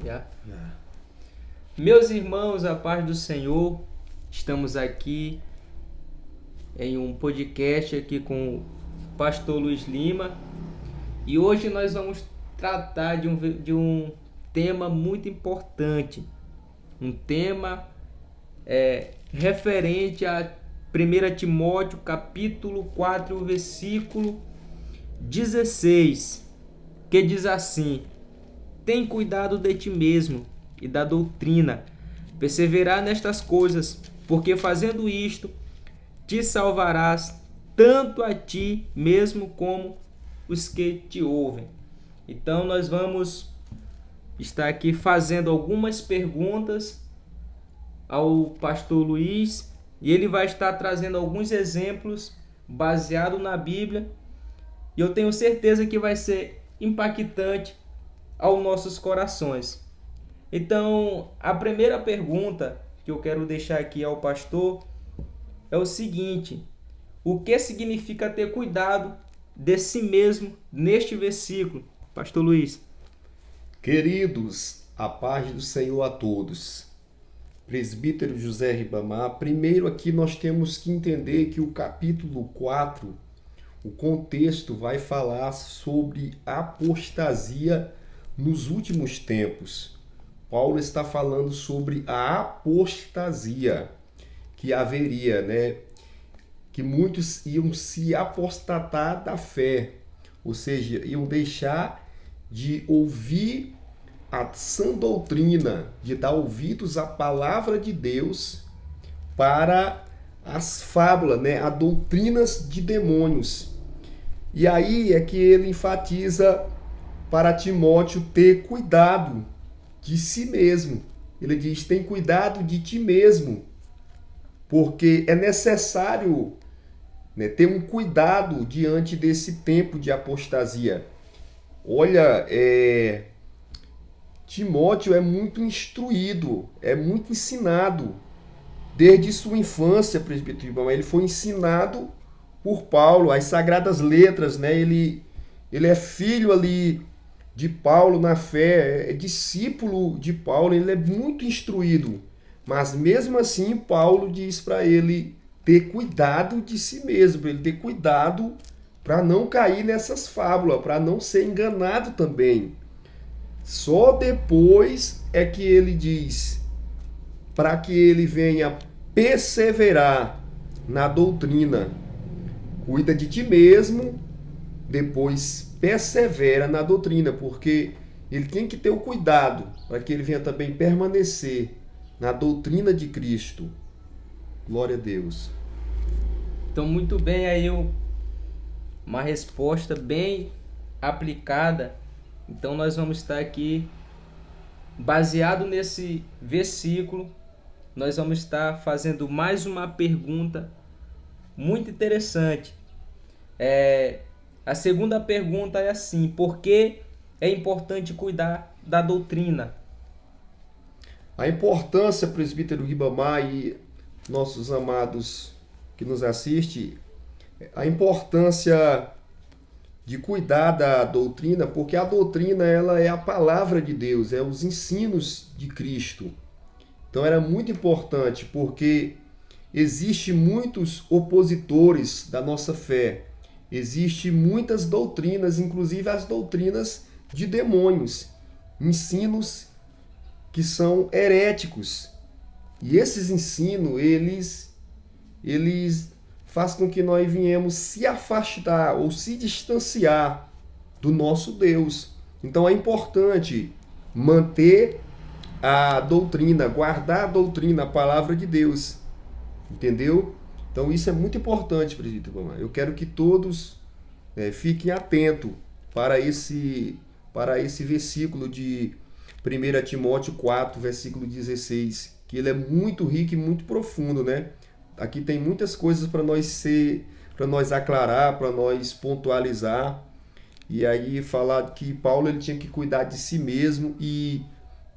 Já. Meus irmãos, a paz do Senhor, estamos aqui em um podcast aqui com o pastor Luiz Lima e hoje nós vamos tratar de um tema muito importante, um tema referente a 1 Timóteo capítulo 4, versículo 16, que diz assim: tem cuidado de ti mesmo e da doutrina, perseverar nestas coisas, porque fazendo isto te salvarás tanto a ti mesmo como os que te ouvem. Então nós vamos estar aqui fazendo algumas perguntas ao pastor Luiz e ele vai estar trazendo alguns exemplos baseados na Bíblia e eu tenho certeza que vai ser impactante aos nossos corações. Então, a primeira pergunta que eu quero deixar aqui ao pastor é o seguinte: o que significa ter cuidado de si mesmo neste versículo, pastor Luiz? Queridos, a paz do Senhor a todos. Presbítero José Ribamar, primeiro aqui nós temos que entender que o capítulo 4, o contexto vai falar sobre apostasia nos últimos tempos. Paulo está falando sobre a apostasia que haveria, né? Que muitos iam se apostatar da fé, ou seja, iam deixar de ouvir a sã doutrina, de dar ouvidos à palavra de Deus para as fábulas, né? A doutrinas de demônios. E aí é que ele enfatiza para Timóteo ter cuidado de si mesmo. Ele diz: tem cuidado de ti mesmo, porque é necessário, né, ter um cuidado diante desse tempo de apostasia. Olha, Timóteo é muito instruído, é muito ensinado. Desde sua infância, presbítero, ele foi ensinado por Paulo, as sagradas letras, né? Ele é filho ali de Paulo na fé, é discípulo de Paulo, ele é muito instruído. Mas mesmo assim, Paulo diz para ele ter cuidado de si mesmo, para ele ter cuidado para não cair nessas fábulas, para não ser enganado também. Só depois é que ele diz para que ele venha perseverar na doutrina. Cuida de ti mesmo, depois persevera na doutrina, porque ele tem que ter o cuidado para que ele venha também permanecer na doutrina de Cristo. Glória a Deus. Então, muito bem, aí uma resposta bem aplicada. Então, nós vamos estar aqui, baseado nesse versículo, nós vamos estar fazendo mais uma pergunta muito interessante. A segunda pergunta é assim: por que é importante cuidar da doutrina? A importância, presbítero Ribamar e nossos amados que nos assistem, a importância de cuidar da doutrina, porque a doutrina ela é a palavra de Deus, é os ensinos de Cristo. Então era muito importante, porque existe muitos opositores da nossa fé, existe muitas doutrinas, inclusive as doutrinas de demônios, ensinos que são heréticos. E esses ensinos, eles fazem com que nós venhamos se afastar ou se distanciar do nosso Deus. Então é importante manter a doutrina, guardar a doutrina, a palavra de Deus. Entendeu? Então isso é muito importante, presbítero. Eu quero que todos fiquem atentos para esse versículo de 1 Timóteo 4, versículo 16, que ele é muito rico e muito profundo, né? Aqui tem muitas coisas para nós aclarar, para nós pontualizar. E aí falar que Paulo ele tinha que cuidar de si mesmo e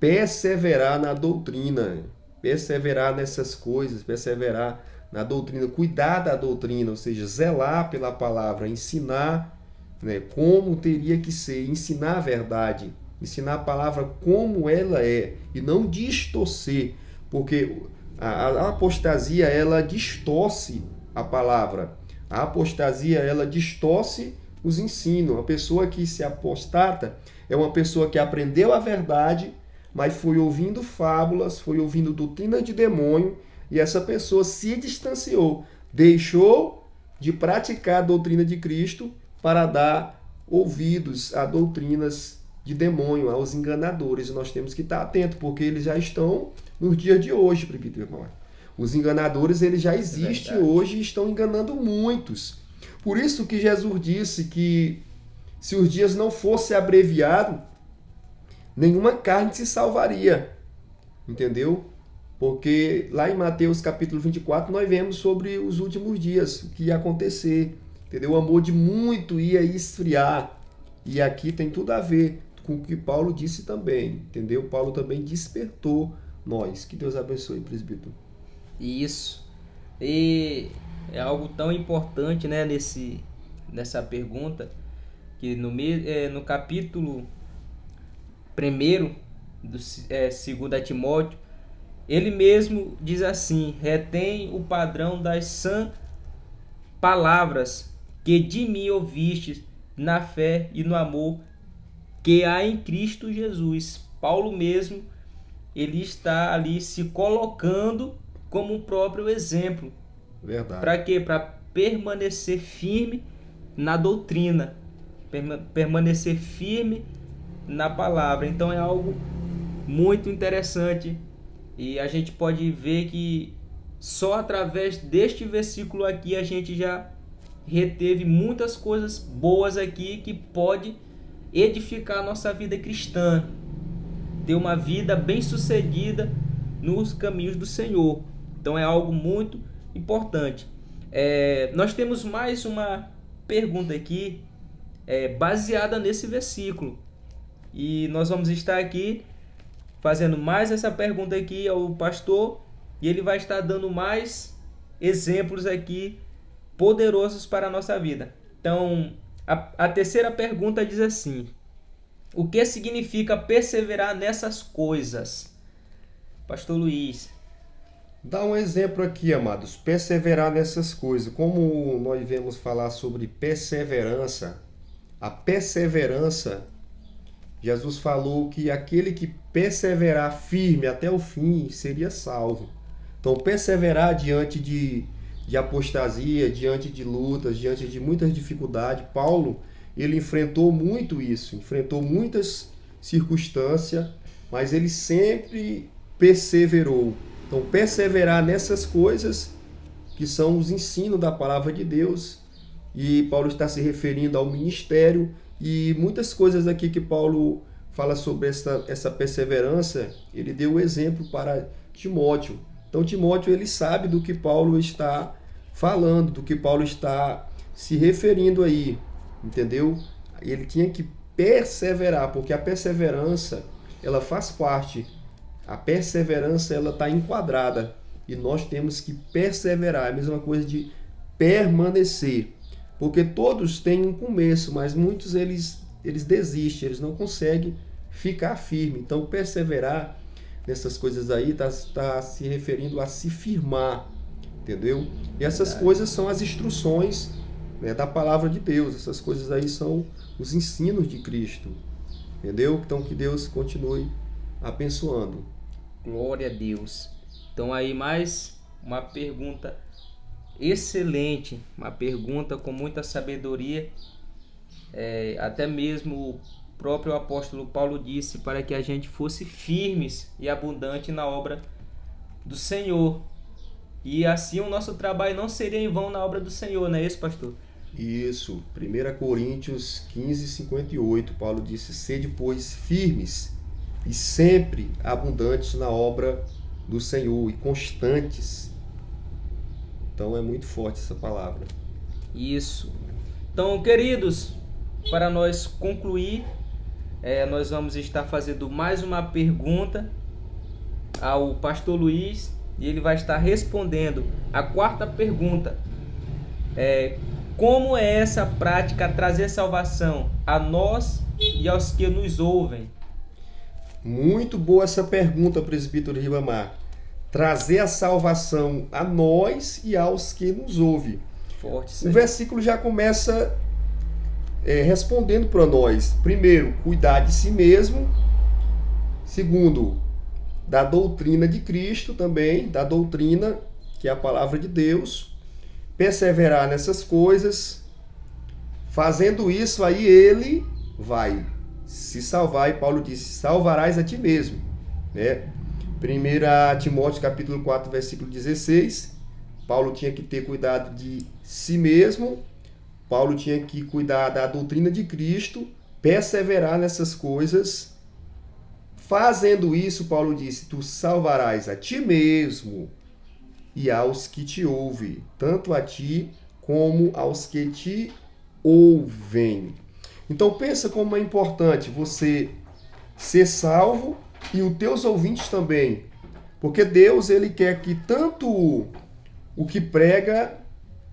perseverar na doutrina, perseverar nessas coisas, perseverar na doutrina, cuidar da doutrina, ou seja, zelar pela palavra, ensinar, né, como teria que ser, ensinar a verdade. ensinar a palavra como ela é e não distorcer, porque a apostasia ela distorce a palavra. A apostasia ela distorce os ensinos. A pessoa que se apostata é uma pessoa que aprendeu a verdade, mas foi ouvindo fábulas, foi ouvindo doutrina de demônio, e essa pessoa se distanciou, deixou de praticar a doutrina de Cristo para dar ouvidos a doutrinas de demônio, aos enganadores. E nós temos que estar atentos, porque eles já estão nos dias de hoje, presbítero. Os enganadores eles já existem hoje e estão enganando muitos. Por isso que Jesus disse que se os dias não fossem abreviados, nenhuma carne se salvaria. Entendeu? Porque lá em Mateus capítulo 24 nós vemos sobre os últimos dias, o que ia acontecer. Entendeu? O amor de muito ia esfriar. E aqui tem tudo a ver com o que Paulo disse também. Entendeu? Paulo também despertou nós. Que Deus abençoe, presbítero. Isso. E é algo tão importante, né, nessa pergunta, que no capítulo 1 do 2 Timóteo, ele mesmo diz assim: retém o padrão das sãs palavras que de mim ouvistes na fé e no amor que há em Cristo Jesus. Paulo mesmo, ele está ali se colocando como um próprio exemplo. Verdade. Para quê? Para permanecer firme na doutrina, permanecer firme na palavra. Então é algo muito interessante, e a gente pode ver que só através deste versículo aqui a gente já reteve muitas coisas boas aqui que pode edificar a nossa vida cristã, ter uma vida bem-sucedida nos caminhos do Senhor. Então é algo muito importante. Nós temos mais uma pergunta aqui baseada nesse versículo, e nós vamos estar aqui fazendo mais essa pergunta aqui ao pastor, e ele vai estar dando mais exemplos aqui poderosos para a nossa vida. Então a terceira pergunta diz assim: o que significa perseverar nessas coisas? Pastor Luiz. Dá um exemplo aqui, amados. Perseverar nessas coisas. Como nós vemos falar sobre perseverança, a perseverança, Jesus falou que aquele que perseverar firme até o fim seria salvo. Então, perseverar diante de apostasia, diante de lutas, diante de muitas dificuldades. Paulo, ele enfrentou muito isso, enfrentou muitas circunstâncias, mas ele sempre perseverou. Então, perseverar nessas coisas que são os ensinos da palavra de Deus, e Paulo está se referindo ao ministério, e muitas coisas aqui que Paulo fala sobre essa perseverança, ele deu o exemplo para Timóteo. Então, Timóteo, ele sabe do que Paulo está falando, do que Paulo está se referindo aí, entendeu? Ele tinha que perseverar, porque a perseverança, ela faz parte. A perseverança, ela está enquadrada, e nós temos que perseverar. É a mesma coisa de permanecer, porque todos têm um começo, mas muitos eles desistem, eles não conseguem ficar firme. Então, perseverar nessas coisas aí está se referindo a se firmar, entendeu? E essas coisas são as instruções, né, da palavra de Deus. Essas coisas aí são os ensinos de Cristo, entendeu? Então, que Deus continue abençoando. Glória a Deus. Então aí mais uma pergunta excelente, uma pergunta com muita sabedoria. Até mesmo o próprio apóstolo Paulo disse para que a gente fosse firmes e abundante na obra do Senhor. E assim o nosso trabalho não seria em vão na obra do Senhor, não é isso, pastor? Isso, 1 Coríntios 15:58, Paulo disse: sede, pois, firmes e sempre abundantes na obra do Senhor e constantes. Então é muito forte essa palavra. Isso. Então, queridos, para nós concluir, nós vamos estar fazendo mais uma pergunta ao pastor Luiz, e ele vai estar respondendo a quarta pergunta. Como é essa prática trazer salvação a nós e aos que nos ouvem? Muito boa essa pergunta, presbítero Ribamar. Trazer a salvação a nós e aos que nos ouvem. Forte, O versículo já começa respondendo para nós. Primeiro, cuidar de si mesmo. Segundo, da doutrina de Cristo também, da doutrina que é a palavra de Deus. Perseverar nessas coisas. Fazendo isso, aí ele vai se salvar. E Paulo disse, salvarás a ti mesmo. Né? 1 Timóteo capítulo 4, versículo 16. Paulo tinha que ter cuidado de si mesmo. Paulo tinha que cuidar da doutrina de Cristo, perseverar nessas coisas. Fazendo isso, Paulo disse, tu salvarás a ti mesmo e aos que te ouvem, tanto a ti como aos que te ouvem. Então pensa como é importante você ser salvo e os teus ouvintes também. Porque Deus, ele quer que tanto o que prega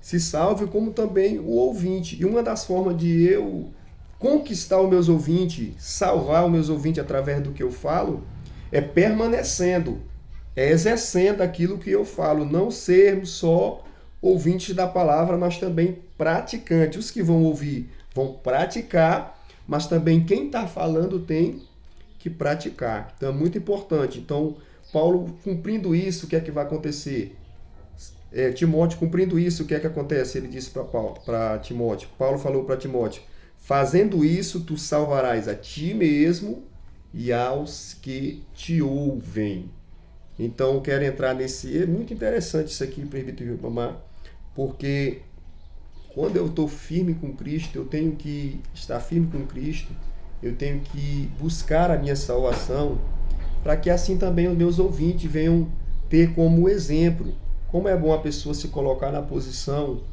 se salve, como também o ouvinte. E uma das formas de eu conquistar os meus ouvintes, salvar os meus ouvintes através do que eu falo, é permanecendo, é exercendo aquilo que eu falo. Não sermos só ouvintes da palavra, mas também praticantes. Os que vão ouvir vão praticar, mas também quem está falando tem que praticar. Então é muito importante. Então, Paulo cumprindo isso, o que é que vai acontecer? Timóteo cumprindo isso, o que é que acontece? Ele disse para Timóteo, Paulo falou para Timóteo, fazendo isso, tu salvarás a ti mesmo e aos que te ouvem. Então, quero entrar nesse... É muito interessante isso aqui, presbítero Ribamar, porque quando eu estou firme com Cristo, eu tenho que estar firme com Cristo, eu tenho que buscar a minha salvação, para que assim também os meus ouvintes venham ter como exemplo. Como é bom a pessoa se colocar na posição,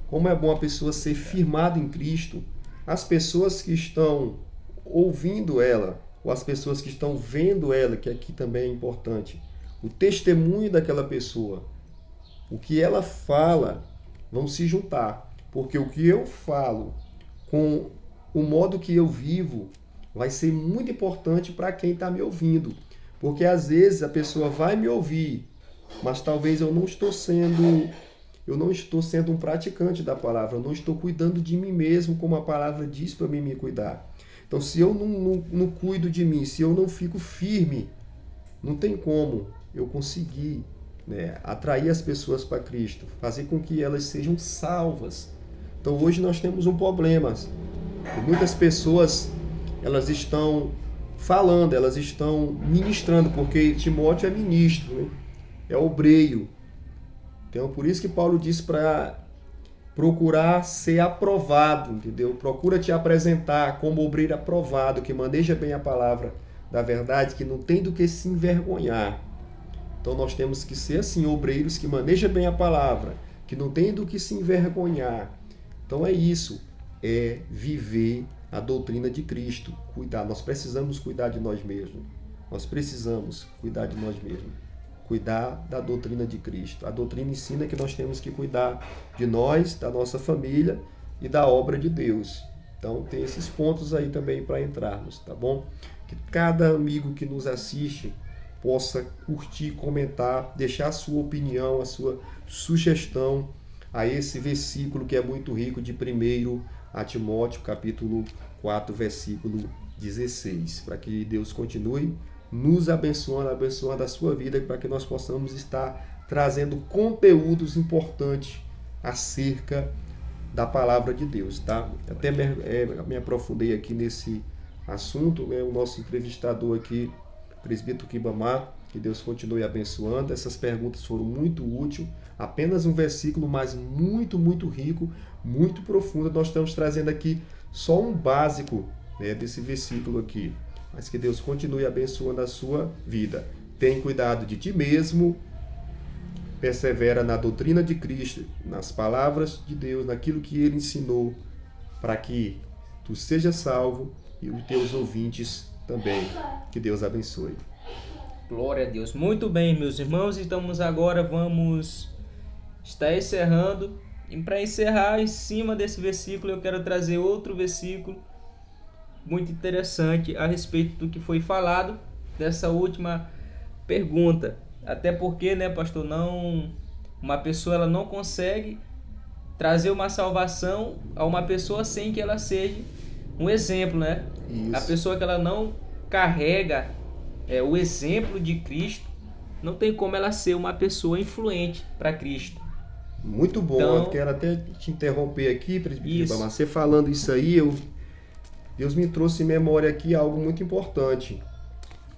como é bom a pessoa ser firmada em Cristo. As pessoas que estão ouvindo ela, ou as pessoas que estão vendo ela, que aqui também é importante, o testemunho daquela pessoa, o que ela fala, vão se juntar. Porque o que eu falo com o modo que eu vivo vai ser muito importante para quem está me ouvindo. Porque às vezes a pessoa vai me ouvir, mas talvez eu não estou sendo um praticante da palavra, eu não estou cuidando de mim mesmo como a palavra diz para mim me cuidar. Então, se eu não cuido de mim, se eu não fico firme, não tem como eu conseguir, né, atrair as pessoas para Cristo, fazer com que elas sejam salvas. Então, hoje nós temos um problema. Muitas pessoas, elas estão falando, elas estão ministrando, porque Timóteo é ministro, né? É obreiro. Então, por isso que Paulo diz para procurar ser aprovado, entendeu? Procura te apresentar como obreiro aprovado, que maneja bem a palavra da verdade, que não tem do que se envergonhar. Então, nós temos que ser, assim, obreiros que manejam bem a palavra, que não tem do que se envergonhar. Então, é isso. É viver a doutrina de Cristo. Cuidar. Nós precisamos cuidar de nós mesmos. Nós precisamos cuidar de nós mesmos. Cuidar da doutrina de Cristo. A doutrina ensina que nós temos que cuidar de nós, da nossa família e da obra de Deus. Então, tem esses pontos aí também para entrarmos, tá bom? Que cada amigo que nos assiste possa curtir, comentar, deixar a sua opinião, a sua sugestão a esse versículo que é muito rico de 1 Timóteo, capítulo 4, versículo 16. Para que Deus continue nos abençoando a sua vida, para que nós possamos estar trazendo conteúdos importantes acerca da palavra de Deus, tá? Até me aprofundei aqui nesse assunto, né? O nosso entrevistador aqui, presbítero Ribamar, que Deus continue abençoando. Essas perguntas foram muito úteis, apenas um versículo, mas muito, muito rico, muito profundo. Nós estamos trazendo aqui só um básico, né, desse versículo aqui. Mas que Deus continue abençoando a sua vida. Tem cuidado de ti mesmo, persevera na doutrina de Cristo, nas palavras de Deus, naquilo que Ele ensinou, para que tu seja salvo e os teus ouvintes também. Que Deus abençoe. Glória a Deus. Muito bem, meus irmãos, vamos estar encerrando. E para encerrar, em cima desse versículo, eu quero trazer outro versículo muito interessante a respeito do que foi falado, dessa última pergunta. Até porque, né, pastor, uma pessoa ela não consegue trazer uma salvação a uma pessoa sem que ela seja um exemplo, né? Isso. A pessoa que ela não carrega o exemplo de Cristo, não tem como ela ser uma pessoa influente para Cristo. Muito bom. Então, eu quero até te interromper aqui, presbítero isso. Ribamar. Você falando isso aí, Deus me trouxe em memória aqui algo muito importante.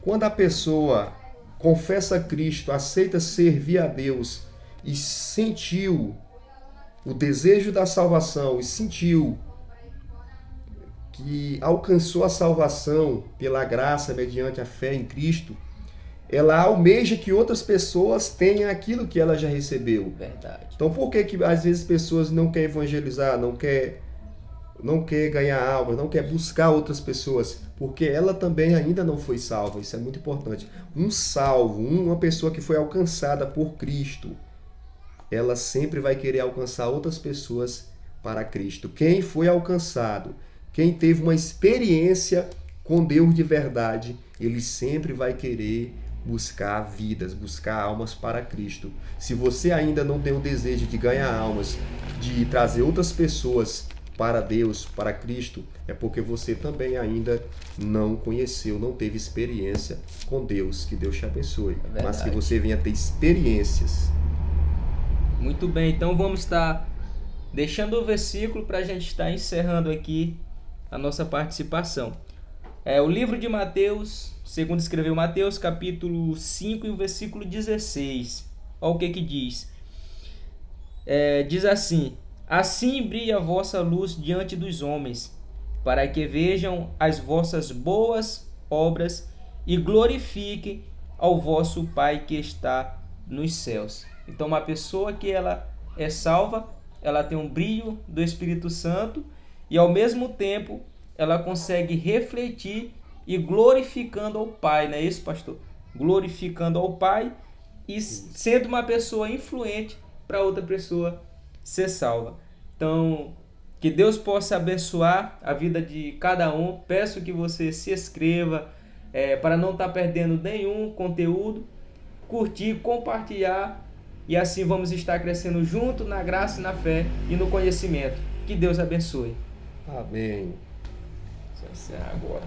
Quando a pessoa confessa Cristo, aceita servir a Deus e sentiu o desejo da salvação e sentiu que alcançou a salvação pela graça mediante a fé em Cristo, ela almeja que outras pessoas tenham aquilo que ela já recebeu. Verdade. Então por que às vezes pessoas não querem evangelizar, não quer ganhar almas, não quer buscar outras pessoas? Porque ela também ainda não foi salva. Isso é muito importante. Um salvo, uma pessoa que foi alcançada por Cristo, ela sempre vai querer alcançar outras pessoas para Cristo. Quem foi alcançado, quem teve uma experiência com Deus de verdade, ele sempre vai querer buscar vidas, buscar almas para Cristo. Se você ainda não tem o desejo de ganhar almas, de trazer outras pessoas para Deus, para Cristo, é porque você também ainda não conheceu, não teve experiência com Deus. Que Deus te abençoe. Mas que você venha ter experiências. Muito bem, então vamos estar deixando o versículo para a gente estar encerrando aqui a nossa participação. O livro de Mateus, segundo escreveu Mateus, capítulo 5 e o versículo 16. Olha o que diz. Diz assim: assim brilha a vossa luz diante dos homens, para que vejam as vossas boas obras e glorifiquem ao vosso Pai que está nos céus. Então, uma pessoa que ela é salva, ela tem um brilho do Espírito Santo e, ao mesmo tempo, ela consegue refletir e glorificando ao Pai, não é isso, pastor? Glorificando ao Pai e sendo uma pessoa influente para outra pessoa ser salva. Então, que Deus possa abençoar a vida de cada um. Peço que você se inscreva para não estar perdendo nenhum conteúdo, curtir, compartilhar, e assim vamos estar crescendo junto na graça, na fé e no conhecimento. Que Deus abençoe. Amém. Deixa eu encerrar agora.